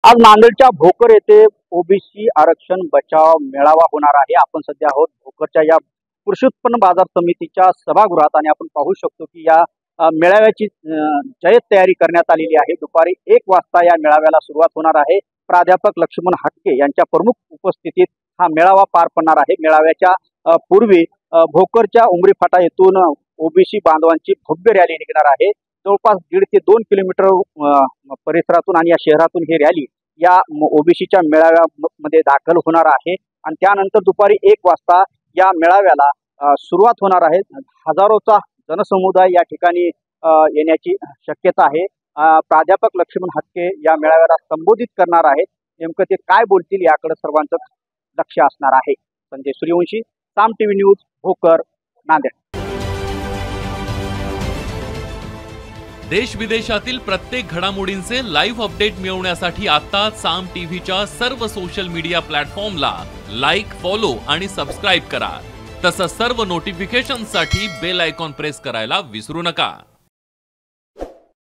आज नांदेडच्या भोकर येथे ओबीसी आरक्षण बचाव मेळावा होणार आहे। आपण सध्या आहोत भोकरच्या या कृषी उत्पन्न बाजार समितीच्या सभागृहात आणि आपण पाहू शकतो की या मेळाव्याची जय्यत तयारी करण्यात आलेली आहे। दुपारी 1 वाजता या मेळाव्याला सुरुवात होणार आहे। प्राध्यापक लक्ष्मण हटके यांच्या प्रमुख उपस्थितीत हा मेळावा पार पडणार आहे। मेळाव्याच्या पूर्वी भोकरच्या उमरी फाटा येथून ओबीसी बांधवांची भव्य रॅली निघणार आहे। जवळपास 1.5 ते 2 किलोमीटर परिसरातून आणि या शहरातून ही रॅली या ओबीसीच्या मेळाव्यामध्ये दाखल होणार आहे आणि त्यानंतर दुपारी 1 वाजता या मेळाव्याला सुरुवात होणार आहे। हजारोचा जनसमुदाय या ठिकाणी येण्याची शक्यता आहे। प्राध्यापक लक्ष्मण हटके या मेळाव्याला संबोधित करणार आहेत। नेमकं ते काय बोलतील याकडे सर्वांचं लक्ष असणार आहे। संजय सूर्यवंशी, साम टीव्ही न्यूज, भोकर, नांदेड। देश विदेशातील प्रत्येक घडामोडींचे लाईव्ह अपडेट मिळवण्यासाठी आता साम टीव्हीच्या सर्व सोशल मीडिया प्लॅटफॉर्मला लाईक, फॉलो आणि सबस्क्राईब करा। तसंच सर्व नोटिफिकेशनसाठी बेल आयकॉन प्रेस करायला विसरू नका।